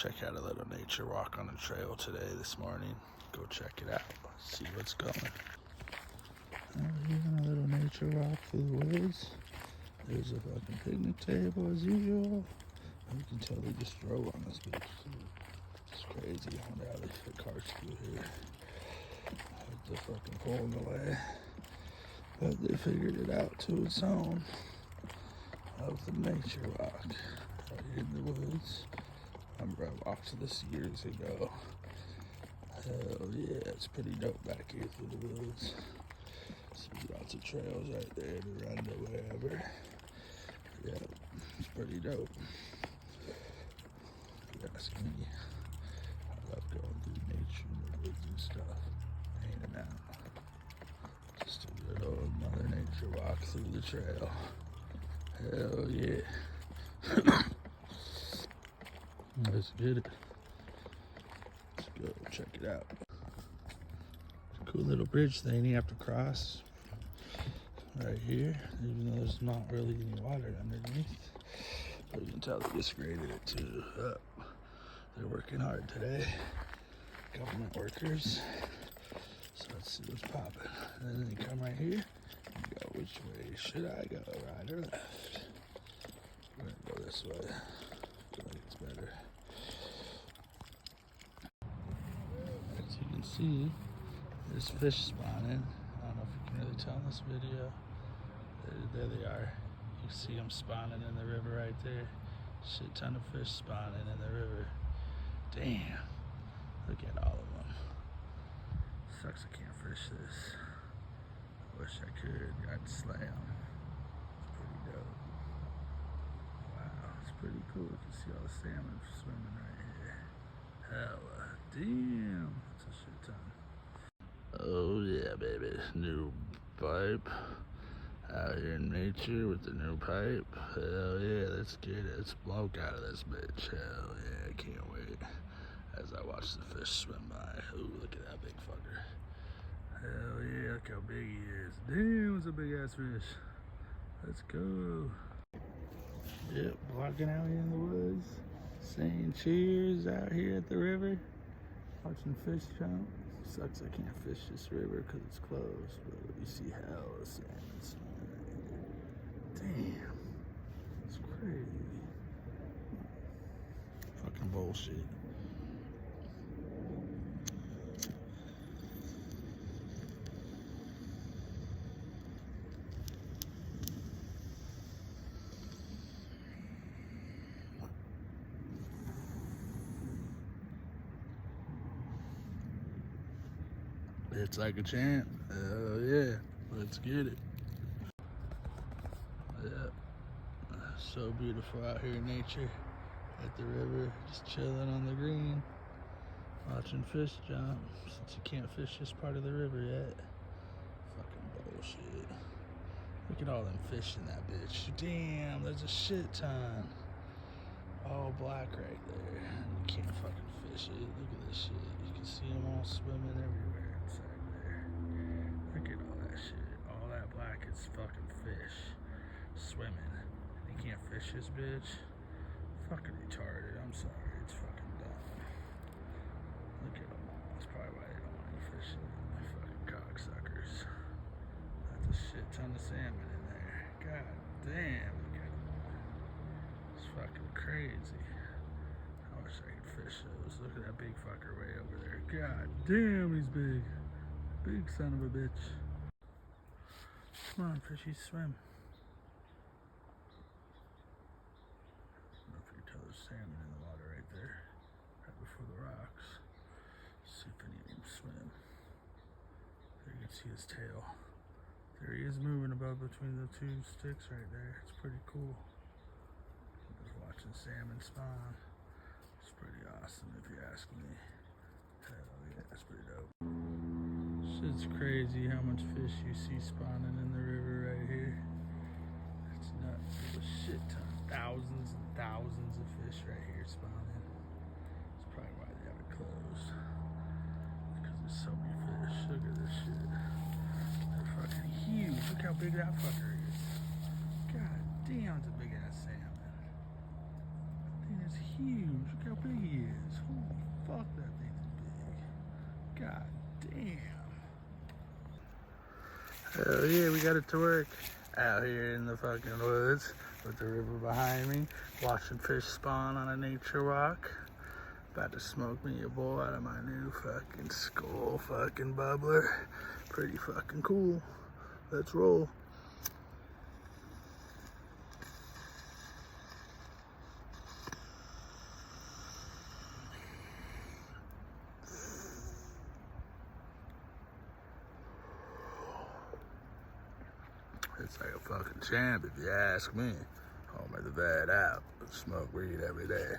check out a little nature walk on the trail today, this morning. Go check it out, see what's going. Even a little nature walk through the woods. There's a fucking picnic table as usual. You can tell they just drove on this bitch. It's crazy. I wonder how they fit cars through here. With the fucking pole in the way. But they figured it out to its own. Of the nature walk. Right here in the woods. I remember I walked this years ago. Hell yeah, it's pretty dope back here through the woods. See lots of trails right there to run to wherever. Yeah, it's pretty dope. If you ask me, I love going through nature and the woods and stuff. Hanging out. Just a good old Mother Nature walk through the trail. Hell yeah. Let's get it. Let's go check it out. Cool little bridge thing you have to cross right here, even though there's not really any water underneath. But you can tell they just graded it too up. They're working hard today. Government workers. So let's see what's popping. And then you come right here and go, which way should I go? Right or left? We're gonna go this way. I feel like it's better. As you can see, there's fish spawning. I don't know if you can really tell in this video. There they are. You see them spawning in the river right there. Shit ton of fish spawning in the river. Damn. Look at all of them. Sucks I can't fish this. I wish I could. I'd slay them. It's pretty dope. Wow, it's pretty cool. You can see all the salmon swimming right here. Hella damn. That's a shit ton. Oh yeah, baby. New pipe. Out here in nature with the new pipe. Hell yeah, let's get it. Let's smoke out of this bitch. Hell yeah, I can't wait. As I watch the fish swim by. Ooh, look at that big fucker. Hell yeah, look how big he is. Damn, it's a big ass fish. Let's go. Yep, walking out here in the woods. Saying cheers out here at the river. Watching fish jump. Sucks I can't fish this river because it's closed, but you see hella salmon swimming right here. Damn, it's crazy. Fucking bullshit. It's like a champ. Hell yeah. Let's get it. Yeah. So beautiful out here in nature. At the river. Just chilling on the green. Watching fish jump. Since you can't fish this part of the river yet. Fucking bullshit. Look at all them fish in that bitch. Damn, there's a shit ton. All black right there. You can't fucking fish it. Look at this shit. You can see them all swimming everywhere. Look at all that shit. All that black is fucking fish swimming. You can't fish this bitch. Fucking retarded. I'm sorry. It's fucking dumb. Look at them all. That's probably why they don't want you fishing. Fucking cocksuckers. That's a shit ton of salmon in there. God damn. Look at them all. It's fucking crazy. I wish I could fish those. Look at that big fucker way over there. God damn, he's big. Big son of a bitch. Come on, fishy, swim. I don't know if you can tell there's salmon in the water right there. Right before the rocks. See if any of them swim. There you can see his tail. There he is moving above between the two sticks right there. It's pretty cool. Just watching salmon spawn. It's pretty awesome if you ask me. Hell yeah, that's pretty dope. Shit's crazy how much fish you see spawning in the river right here. It's nuts. There's a shit ton. Thousands and thousands of fish right here spawning. That's probably why they have it closed. Because there's so many fish. Look at this shit. They're fucking huge. Look how big that fucker is. God damn, it's a big ass salmon. That thing is huge. Look how big he is. Hell yeah, we got it to work. Out here in the fucking woods with the river behind me, watching fish spawn on a nature walk. About to smoke me a bowl out of my new fucking skull fucking bubbler. Pretty fucking cool. Let's roll. It's like a fucking champ if you ask me. Home of the bad out. Smoke weed every day.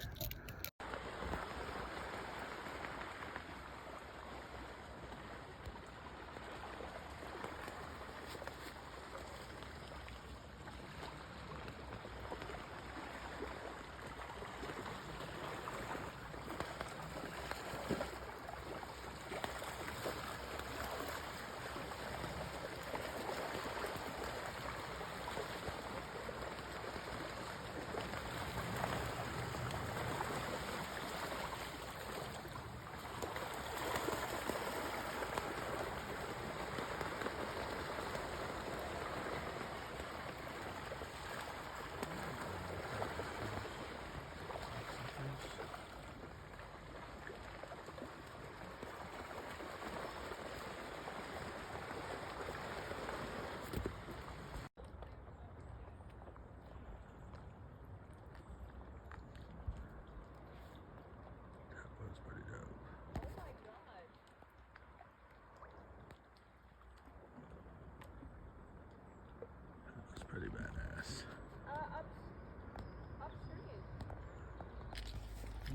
Pretty badass.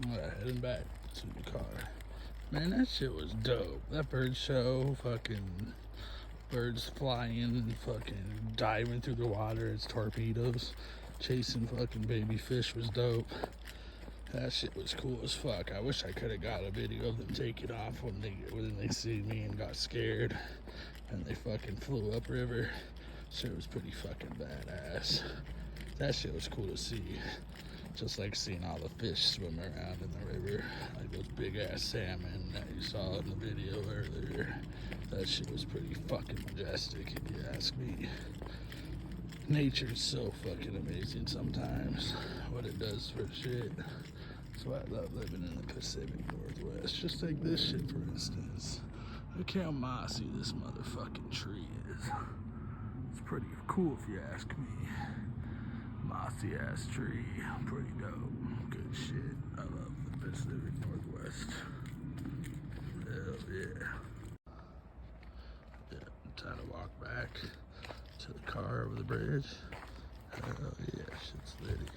Alright, heading back to the car. Man, that shit was dope. That bird show, fucking birds flying and fucking diving through the water as torpedoes, chasing fucking baby fish was dope. That shit was cool as fuck. I wish I could have got a video of them taking off when they see me and got scared and they fucking flew upriver. Shit was pretty fucking badass. That shit was cool to see. Just like seeing all the fish swim around in the river. Like those big ass salmon that you saw in the video earlier. That shit was pretty fucking majestic if you ask me. Nature's so fucking amazing sometimes. What it does for shit. That's why I love living in the Pacific Northwest. Just take this shit for instance. Look how mossy this motherfucking tree is. It's pretty cool if you ask me. Mossy ass tree, pretty dope. Good shit. I love the Pacific Northwest. Hell yeah. Yeah, time to walk back to the car over the bridge. Hell yeah, shit's litty.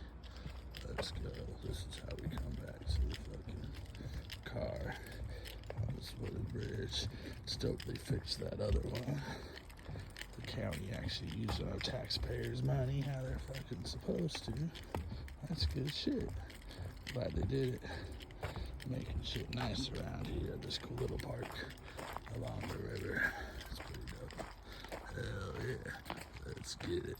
Let's go. This is how we come back to the fucking car on this wooded bridge. It's dope they fixed that other one. The county actually used our taxpayers' money how they're fucking supposed to. That's good shit. Glad they did it. Making shit nice around here at this cool little park along the river. It's pretty dope. Hell yeah. Let's get it.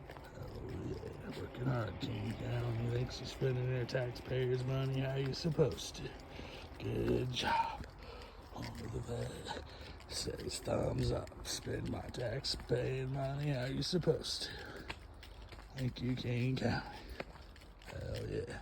Hell yeah. Working hard, King County. Thanks for spending their taxpayers' money how you're supposed to. Good job. Home of the bed. Says thumbs up. Spend my tax-paying money how you supposed to. Thank you, King County. Hell yeah.